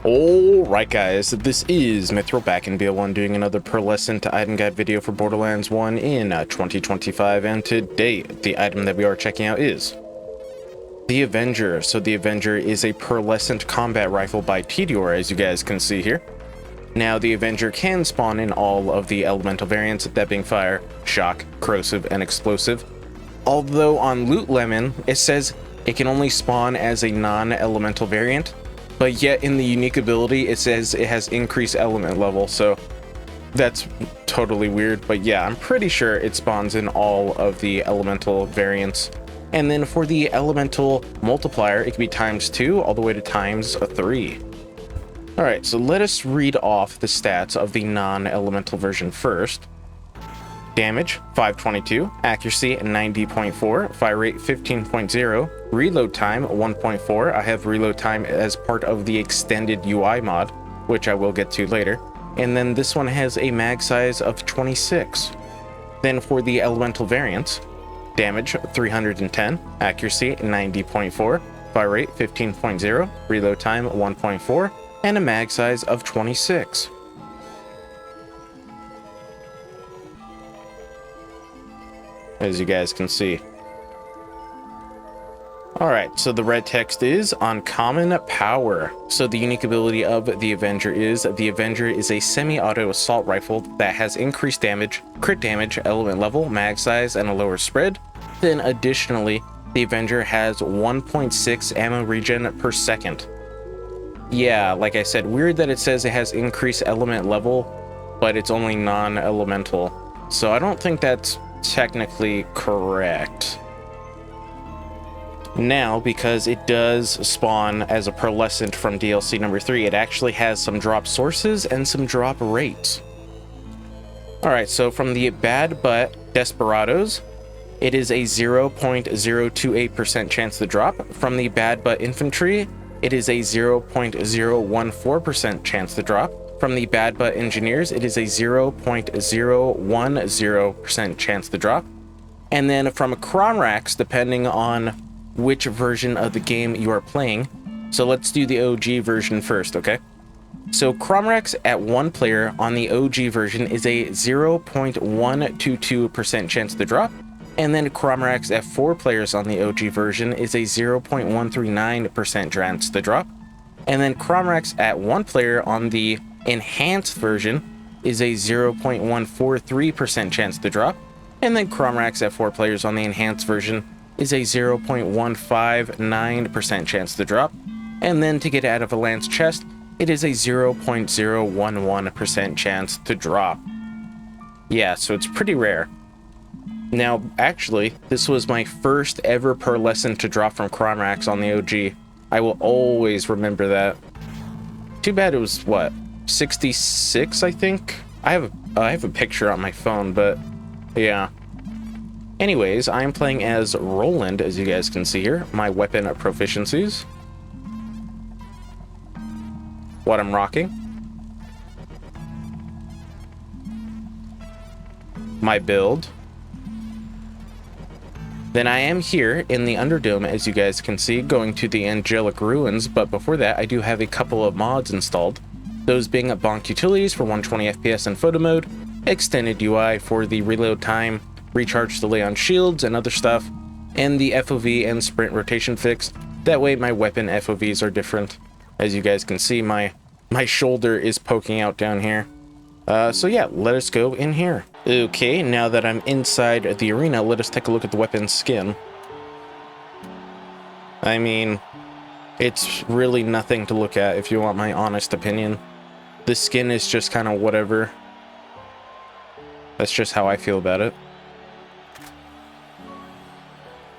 Alright guys, this is Mithril back in BL1 doing another Pearlescent item guide video for Borderlands 1 in 2025, and today the item that we are checking out is the Avenger. So the Avenger is a Pearlescent combat rifle by Tediore, as you guys can see here. Now the Avenger can spawn in all of the elemental variants, that being fire, shock, corrosive, and explosive. Although on Loot Lemon it says it can only spawn as a non-elemental variant, but yet in the unique ability it says it has increased element level, so that's totally weird. But yeah, I'm pretty sure it spawns in all of the elemental variants. And then for the elemental multiplier, it can be ×2 all the way to ×3. Alright, so let us read off the stats of the non-elemental version first. Damage 522, accuracy 90.4, fire rate 15.0, reload time 1.4. I have reload time as part of the extended UI mod, which I will get to later. And then this one has a mag size of 26. Then for the elemental variants, damage 310, accuracy 90.4, fire rate 15.0, reload time 1.4, and a mag size of 26. As you guys can see. Alright, so the red text is Uncommon Power. So the unique ability of the Avenger is a semi-auto assault rifle that has increased damage, crit damage, element level, mag size, and a lower spread. Then additionally, the Avenger has 1.6 ammo regen per second. Yeah, like I said, weird that it says it has increased element level, but it's only non-elemental. So I don't think that's technically correct. Now, because it does spawn as a Pearlescent from DLC number 3, it actually has some drop sources and some drop rates. Alright, so from the Bad Butt Desperados, it is a 0.028% chance to drop. From the Bad Butt Infantry, it is a 0.014% chance to drop. From the Bad Butt Engineers, it is a 0.010% chance to drop. And then from Cromrax, depending on which version of the game you are playing. So let's do the OG version first, okay? So Cromrax at 1 player on the OG version is a 0.122% chance to drop. And then Cromrax at 4 players on the OG version is a 0.139% chance to drop. And then Cromrax at 1 player on the enhanced version is a 0.143% chance to drop. And then Cromrax at 4 players on the enhanced version is a 0.159% chance to drop. And then to get out of a lance chest, it is a 0.011% chance to drop. Yeah, so it's pretty rare. Now, actually, this was my first ever Pearlescent to drop from Cromrax on the OG. I will always remember that. Too bad it was, what, 66, I think? I have a picture on my phone, but yeah. Anyways, I'm playing as Roland, as you guys can see here. My weapon proficiencies. What I'm rocking. My build. Then I am here in the Underdome, as you guys can see, going to the Angelic Ruins, but before that I do have a couple of mods installed. Those being Bonk Utilities for 120 FPS in photo mode, Extended UI for the reload time, recharge delay on shields and other stuff, and the FOV and sprint rotation fix. That way my weapon FOVs are different. As you guys can see, my shoulder is poking out down here. So yeah, let us go in here. Okay, now that I'm inside the arena, let us take a look at the weapon's skin. I mean, it's really nothing to look at if you want my honest opinion. The skin is just kind of whatever. That's just how I feel about it.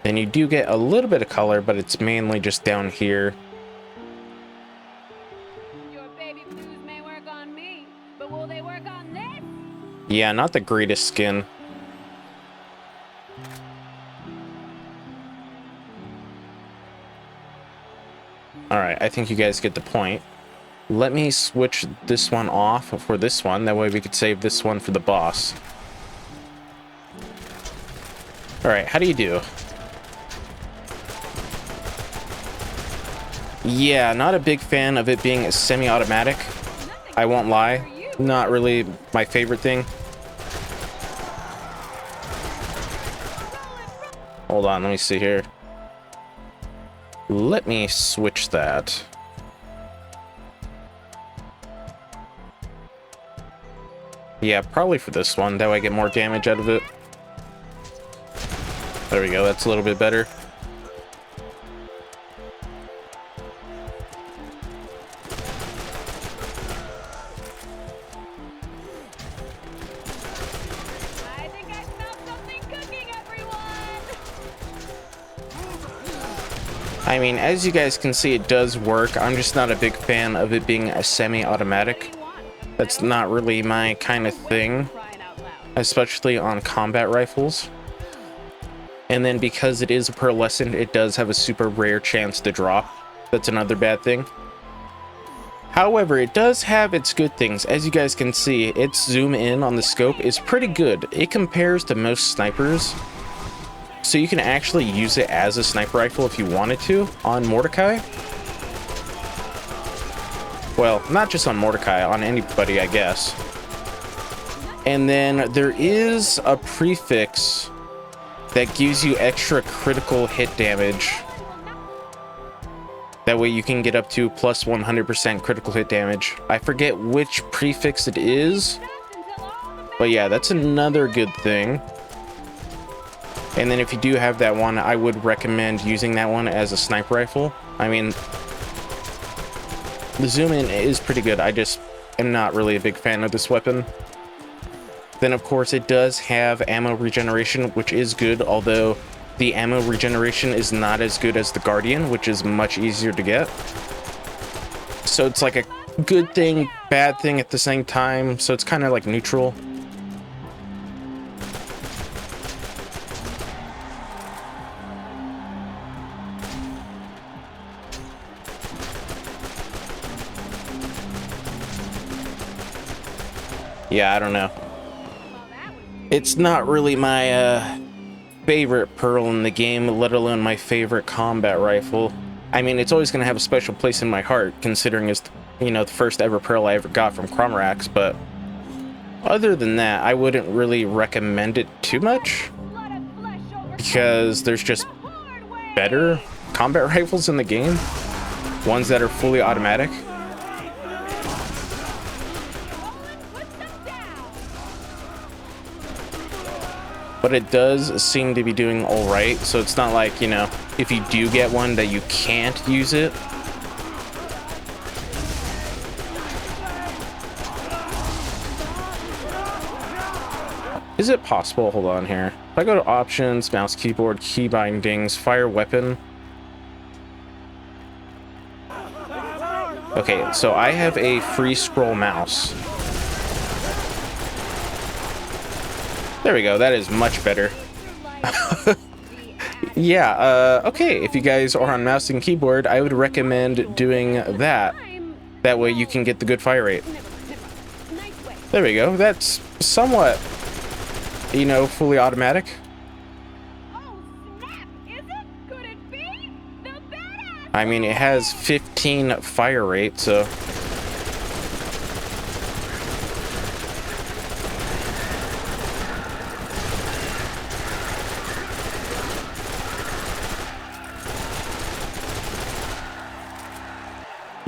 Then you do get a little bit of color, but it's mainly just down here. Your baby blues may work on me, but will they work on this? Yeah, not the greatest skin. Alright, I think you guys get the point. Let me switch this one off for this one. That way we could save this one for the boss. Alright, how do you do? Yeah, not a big fan of it being semi-automatic. I won't lie. Not really my favorite thing. Hold on, let me see here. Let me switch that. Yeah, probably for this one. That way I get more damage out of it. There we go, that's a little bit better. I think I smell something cooking, everyone. I mean, as you guys can see, it does work. I'm just not a big fan of it being a semi-automatic. That's not really my kind of thing, Crying out loud. especially on combat rifles. And then because it is a pearlescent, it does have a super rare chance to drop. That's another bad thing. However, it does have its good things. As you guys can see, its zoom in on the scope is pretty good. It compares to most snipers. So you can actually use it as a sniper rifle if you wanted to on Mordecai. Well, not just on Mordecai, on anybody, I guess. And then there is a prefix that gives you extra critical hit damage. That way you can get up to plus 100% critical hit damage. I forget which prefix it is, but yeah, that's another good thing. And then if you do have that one, I would recommend using that one as a sniper rifle. I mean, the zoom in is pretty good. I just am not really a big fan of this weapon. Then of course it does have ammo regeneration, which is good, although the ammo regeneration is not as good as the Guardian, which is much easier to get. So it's like a good thing, bad thing at the same time, so it's kind of like neutral. Yeah, I don't know. It's not really my favorite Pearl in the game, let alone my favorite combat rifle. I mean, it's always going to have a special place in my heart, considering it's, you know, the first ever Pearl I ever got from Cromarax, but other than that, I wouldn't really recommend it too much, because there's just better combat rifles in the game, ones that are fully automatic. But it does seem to be doing all right, so it's not like, you know, if you do get one that you can't use it. Is it possible? Hold on here. If I go to options, mouse, keyboard, key bindings, fire weapon. Okay, so I have a free scroll mouse. There we go, that is much better. Yeah, okay, if you guys are on mouse and keyboard, I would recommend doing that. That way you can get the good fire rate. There we go, that's somewhat, you know, fully automatic. I mean, it has 15 fire rate, so...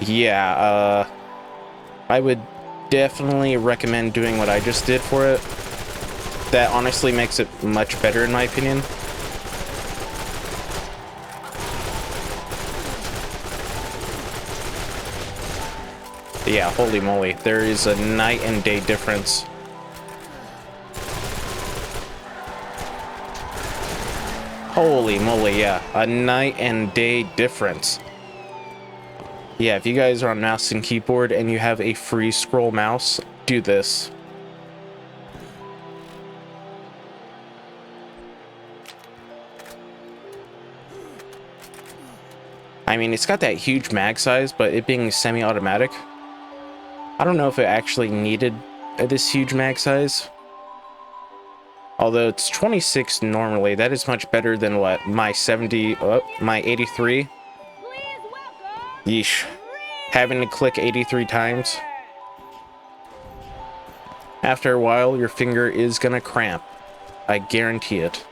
Yeah, I would definitely recommend doing what I just did for it. That honestly makes it much better in my opinion. Yeah, holy moly, there is a night and day difference. Holy moly, yeah, a night and day difference. Yeah, if you guys are on mouse and keyboard and you have a free scroll mouse, do this. I mean, it's got that huge mag size, but it being semi-automatic, I don't know if it actually needed this huge mag size. Although it's 26 normally, that is much better than what, my 70, my 83. Yeesh. Having to click 83 times. After a while, your finger is gonna cramp. I guarantee it.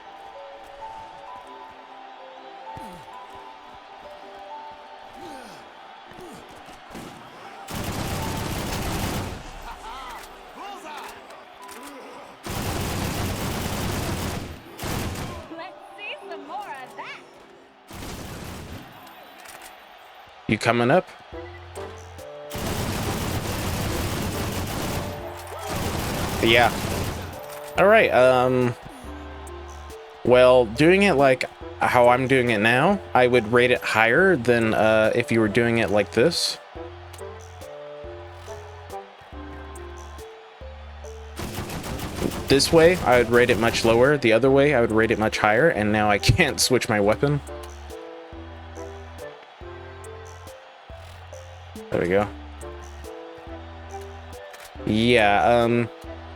Let's see some more of that. You coming up? Yeah. Alright, well, doing it like how I'm doing it now, I would rate it higher than if you were doing it like this. This way, I would rate it much lower. The other way, I would rate it much higher, and now I can't switch my weapon. There we go. Yeah,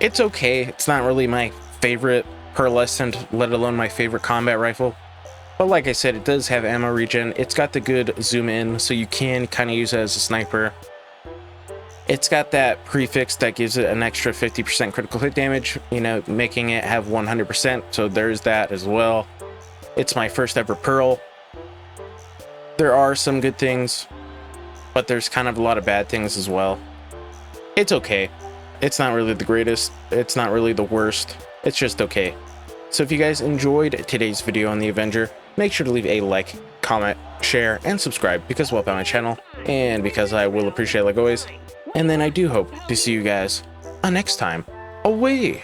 it's okay. It's not really my favorite Pearlescent, let alone my favorite combat rifle. But like I said, it does have ammo regen. It's got the good zoom in, so you can kind of use it as a sniper. It's got that prefix that gives it an extra 50% critical hit damage, you know, making it have 100%, so there's that as well. It's my first ever Pearl. There are some good things, but there's kind of a lot of bad things as well. It's okay. It's not really the greatest. It's not really the worst. It's just okay. So if you guys enjoyed today's video on the Avenger, make sure to leave a like, comment, share, and subscribe because it will help out my channel, and because I will appreciate it like always. And then I do hope to see you guys next time. Away!